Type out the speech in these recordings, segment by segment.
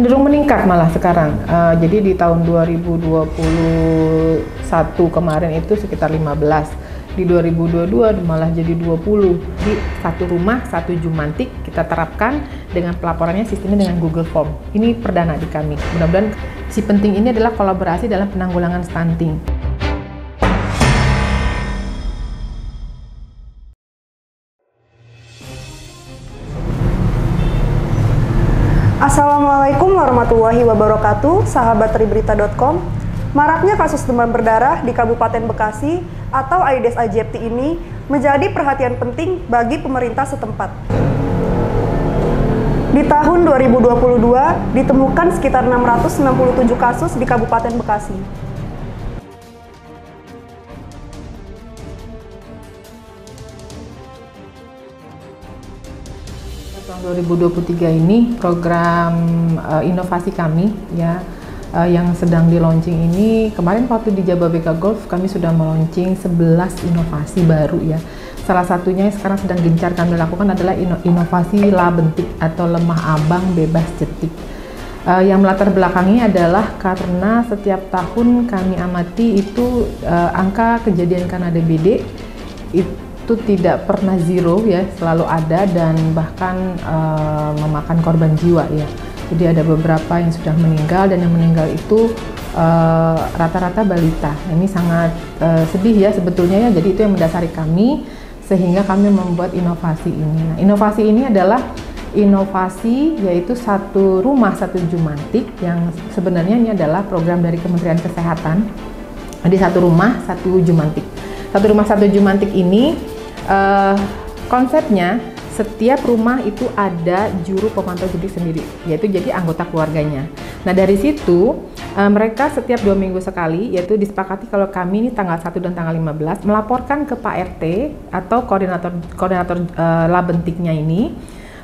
Cenderung meningkat malah sekarang. Jadi di tahun 2021 kemarin itu sekitar 15. Di 2022 malah jadi 20. Di satu rumah, satu Jumantik kita terapkan dengan pelaporannya sistemnya dengan Google Form. Ini perdana di kami. Mudah-mudahan si penting ini adalah kolaborasi dalam penanggulangan stunting. Assalamualaikum warahmatullahi wabarakatuh, sahabat triberita.com. Maraknya kasus demam berdarah di Kabupaten Bekasi atau Aedes aegypti ini menjadi perhatian penting bagi pemerintah setempat. Di tahun 2022 ditemukan sekitar 667 kasus di Kabupaten Bekasi. Tahun 2023 ini program inovasi kami ya yang sedang di launching ini, kemarin waktu di Jababeka Golf kami sudah meluncing 11 inovasi baru ya. Salah satunya yang sekarang sedang gencar kami lakukan adalah inovasi labentik atau lemah abang bebas cetik. Yang melatar belakangnya adalah karena setiap tahun kami amati itu angka kejadian karena DBD itu tidak pernah zero ya, selalu ada dan bahkan memakan korban jiwa ya. Jadi ada beberapa yang sudah meninggal dan yang meninggal itu rata-rata balita. Ini sangat sedih ya sebetulnya ya. Jadi itu yang mendasari kami sehingga kami membuat inovasi ini. Nah, inovasi ini adalah inovasi yaitu satu rumah satu Jumantik yang sebenarnya ini adalah program dari Kementerian Kesehatan. Jadi satu rumah satu Jumantik. Satu rumah satu Jumantik ini konsepnya setiap rumah itu ada juru pemantau judik sendiri, yaitu jadi anggota keluarganya. Nah dari situ mereka setiap 2 minggu sekali, yaitu disepakati kalau kami ini tanggal 1 dan tanggal 15 melaporkan ke Pak RT atau koordinator labentiknya ini.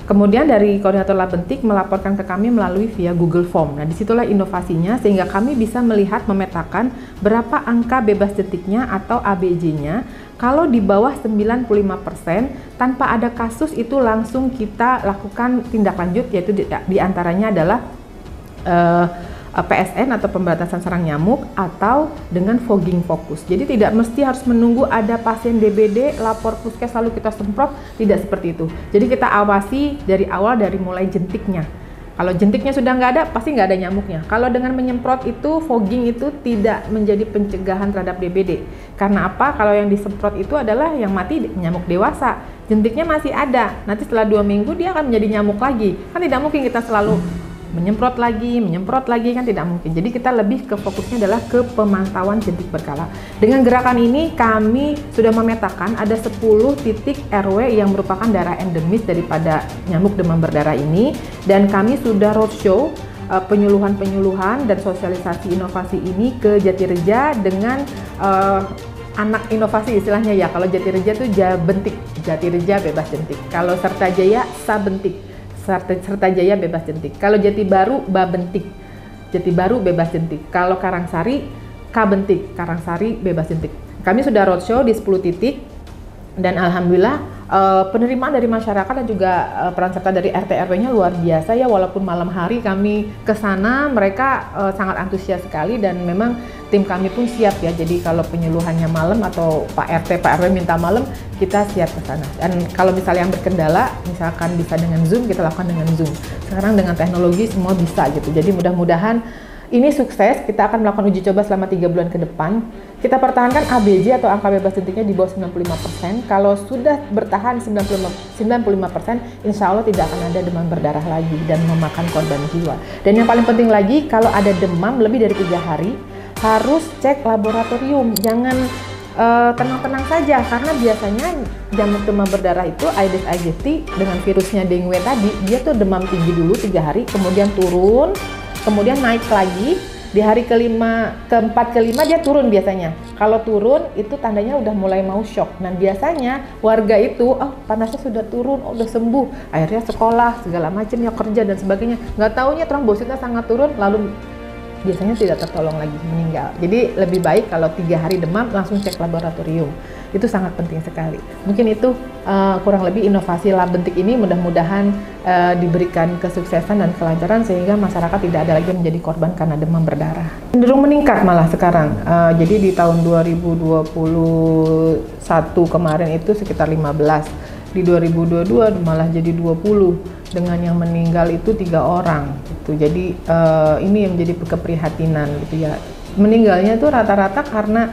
Kemudian dari koordinator labentik melaporkan ke kami melalui via Google Form. Nah disitulah inovasinya sehingga kami bisa melihat memetakan berapa angka bebas detiknya atau ABJ-nya. Kalau di bawah 95% tanpa ada kasus itu langsung kita lakukan tindak lanjut, yaitu diantaranya adalah PSN atau pembatasan sarang nyamuk atau dengan fogging fokus. Jadi tidak mesti harus menunggu ada pasien DBD lapor puskes lalu kita semprot, tidak seperti itu. Jadi kita awasi dari awal, dari mulai jentiknya. Kalau jentiknya sudah nggak ada, pasti nggak ada nyamuknya. Kalau dengan menyemprot itu, fogging itu tidak menjadi pencegahan terhadap DBD. Karena apa? Kalau yang disemprot itu adalah yang mati nyamuk dewasa. Jentiknya masih ada. Nanti setelah 2 minggu dia akan menjadi nyamuk lagi. Kan tidak mungkin kita selalu menyemprot lagi kan tidak mungkin. Jadi kita lebih ke fokusnya adalah ke pemantauan jentik berkala. Dengan gerakan ini kami sudah memetakan ada 10 titik RW yang merupakan daerah endemis daripada nyamuk demam berdarah ini, dan kami sudah roadshow penyuluhan dan sosialisasi inovasi ini ke Jatireja dengan anak inovasi istilahnya ya. Kalau Jatireja itu Jabentik, Jatireja bebas jentik. Kalau Sertajaya Sabentik, Sertajaya bebas jentik. Kalau Jati Baru Babentik, Jati Baru bebas jentik. Kalau Karangsari Kabentik, Karangsari bebas jentik. Kami sudah roadshow di 10 titik dan alhamdulillah penerimaan dari masyarakat dan juga peran serta dari RT RW-nya luar biasa ya. Walaupun malam hari kami ke sana, mereka sangat antusias sekali dan memang tim kami pun siap ya. Jadi kalau penyuluhannya malam atau Pak RT Pak RW minta malam, kita siap ke sana. Dan kalau misalnya yang berkendala, misalkan bisa dengan Zoom, kita lakukan dengan Zoom. Sekarang dengan teknologi semua bisa gitu. Jadi mudah-mudahan ini sukses. Kita akan melakukan uji coba selama 3 bulan ke depan. Kita pertahankan ABJ atau angka bebas jentiknya di bawah 95%. Kalau sudah bertahan 95%, insya Allah tidak akan ada demam berdarah lagi dan memakan korban jiwa. Dan yang paling penting lagi, kalau ada demam lebih dari 3 hari, harus cek laboratorium. Jangan tenang-tenang saja, karena biasanya jamur demam berdarah itu Aedes aegypti dengan virusnya dengue tadi, dia tuh demam tinggi dulu 3 hari, kemudian turun, kemudian naik lagi. Di hari keempat kelima dia turun biasanya. Kalau turun itu tandanya udah mulai mau shock. Dan biasanya warga itu, panasnya sudah turun, udah sembuh, akhirnya sekolah segala macam ya, kerja dan sebagainya. Nggak taunya trombositnya sangat turun, lalu biasanya tidak tertolong lagi, meninggal. Jadi lebih baik kalau 3 hari demam langsung cek laboratorium. Itu sangat penting sekali. Mungkin itu kurang lebih inovasi lab bentik ini mudah-mudahan diberikan kesuksesan dan kelancaran sehingga masyarakat tidak ada lagi menjadi korban karena demam berdarah. Cenderung meningkat malah sekarang. Jadi di tahun 2021 kemarin itu sekitar 15. Di 2022 malah jadi 20. Dengan yang meninggal itu 3 orang gitu. Jadi ini yang menjadi keprihatinan gitu ya. Meninggalnya itu rata-rata karena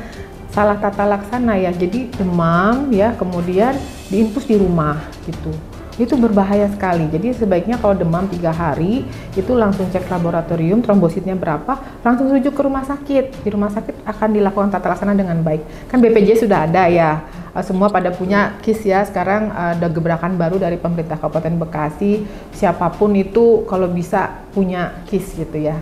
salah tata laksana ya, jadi demam ya, kemudian diinfus di rumah gitu. Itu berbahaya sekali. Jadi sebaiknya kalau demam 3 hari itu langsung cek laboratorium, trombositnya berapa, langsung rujuk ke rumah sakit. Di rumah sakit akan dilakukan tata laksana dengan baik. Kan BPJS sudah ada ya, semua pada punya KIS ya. Sekarang ada gebrakan baru dari pemerintah Kabupaten Bekasi, siapapun itu kalau bisa punya KIS gitu ya.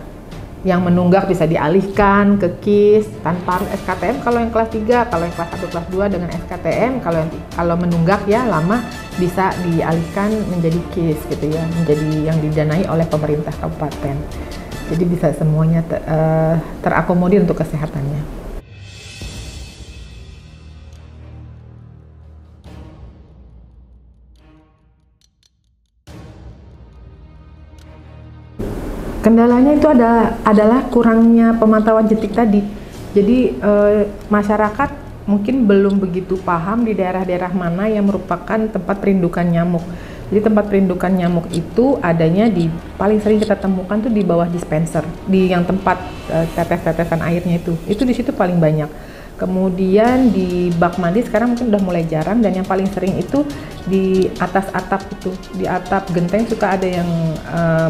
Yang menunggak bisa dialihkan ke KIS tanpa SKTM kalau yang kelas 3, kalau yang kelas 1, kelas 2 dengan SKTM, kalau menunggak ya lama bisa dialihkan menjadi KIS gitu ya, menjadi yang didanai oleh pemerintah kabupaten. Jadi bisa semuanya terakomodir untuk kesehatannya. Kendalanya itu adalah kurangnya pemantauan jentik tadi. Jadi masyarakat mungkin belum begitu paham di daerah-daerah mana yang merupakan tempat perindukan nyamuk. Jadi tempat perindukan nyamuk itu adanya paling sering kita temukan tuh di bawah dispenser, di yang tempat tetes-tetesan airnya itu. Itu di situ paling banyak. Kemudian di bak mandi sekarang mungkin udah mulai jarang, dan yang paling sering itu di atas atap itu, di atap genteng suka ada yang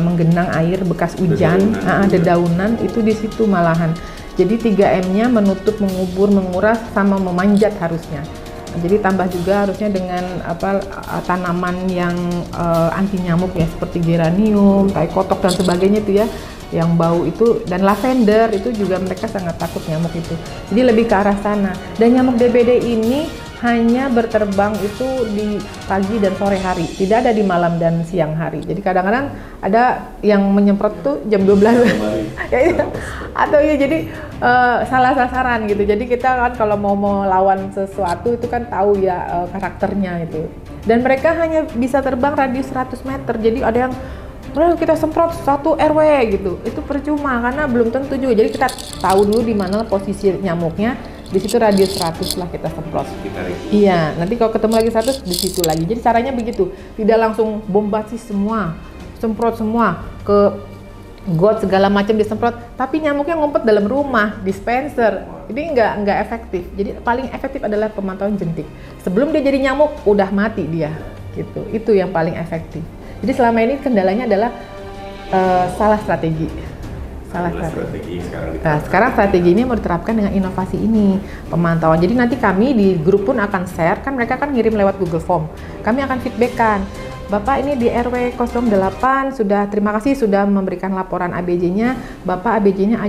menggenang air bekas hujan, dedaunan itu di situ malahan. Jadi 3M-nya menutup, mengubur, menguras, sama memanjat harusnya. Jadi tambah juga harusnya dengan tanaman yang anti nyamuk ya, seperti geranium, tai kotok dan sebagainya itu ya, yang bau itu, dan lavender itu juga mereka sangat takut nyamuk itu. Jadi lebih ke arah sana. Dan nyamuk DBD ini hanya berterbang itu di pagi dan sore hari, tidak ada di malam dan siang hari. Jadi kadang-kadang ada yang menyemprot tuh jam 12 ya, atau ya jadi salah sasaran gitu. Jadi kita kan kalau mau melawan sesuatu itu kan tahu ya karakternya itu. Dan mereka hanya bisa terbang radius 100 meter. Jadi ada yang kita semprot 1 RW gitu, itu percuma karena belum tentu juga. Jadi kita tahu dulu di mana posisi nyamuknya, di situ radius 100 lah kita semprot. Iya, nanti kalau ketemu lagi 100 di situ lagi. Jadi caranya begitu, tidak langsung bombastis semua, semprot semua ke got segala macam disemprot, tapi nyamuknya ngumpet dalam rumah, dispenser. Jadi nggak efektif. Jadi paling efektif adalah pemantauan jentik. Sebelum dia jadi nyamuk, udah mati dia, gitu. Itu yang paling efektif. Jadi selama ini kendalanya adalah salah strategi. Sekarang strategi ini mau diterapkan dengan inovasi ini, pemantauan. Jadi nanti kami di grup pun akan share, kan mereka kan ngirim lewat Google Form. Kami akan feedbackkan, Bapak ini di RW 08 sudah, terima kasih sudah memberikan laporan ABJ-nya, Bapak ABJ-nya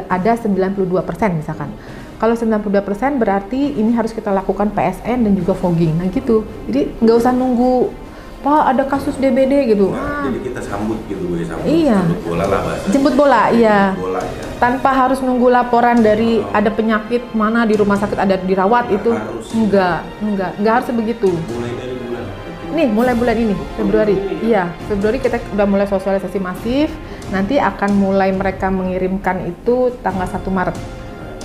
ada 92% misalkan. Kalau 92% berarti ini harus kita lakukan PSN dan juga fogging, nah gitu. Jadi nggak usah nunggu, Pak ada kasus DBD gitu. Jadi kita sambut gitu, iya. Jemput bola lah bahasa. Jemput bola, iya. Bola, ya. Tanpa harus nunggu laporan dari ada penyakit mana di rumah sakit ada dirawat itu. Enggak harus begitu. Mulai dari bulan. Nih, mulai bulan ini, Februari. Iya, Februari kita udah mulai sosialisasi masif. Nanti akan mulai mereka mengirimkan itu tanggal 1 Maret.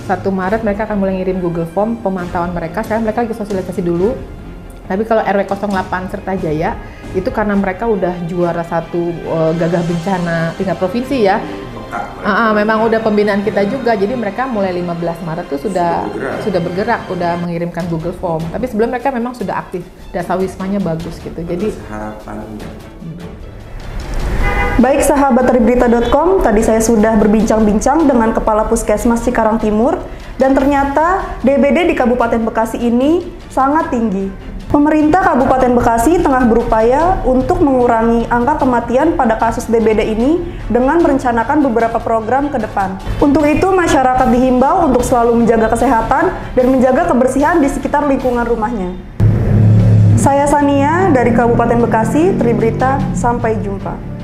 1 Maret mereka akan mulai ngirim Google Form pemantauan mereka. Sekarang mereka lagi sosialisasi dulu. Tapi kalau RW 08 Sertajaya itu karena mereka udah juara 1 gagah bencana tingkat provinsi ya. Memang udah pembinaan kita juga. Jadi mereka mulai 15 Maret tuh sudah bergerak, udah mengirimkan Google Form. Tapi sebelum mereka memang sudah aktif. Dasawismanya bagus gitu. Jadi harapannya. Baik sahabat Tribrita.com, tadi saya sudah berbincang-bincang dengan Kepala Puskesmas Cikarang Timur, dan ternyata DBD di Kabupaten Bekasi ini sangat tinggi. Pemerintah Kabupaten Bekasi tengah berupaya untuk mengurangi angka kematian pada kasus DBD ini dengan merencanakan beberapa program ke depan. Untuk itu, masyarakat dihimbau untuk selalu menjaga kesehatan dan menjaga kebersihan di sekitar lingkungan rumahnya. Saya Sania dari Kabupaten Bekasi, Tribrita, sampai jumpa.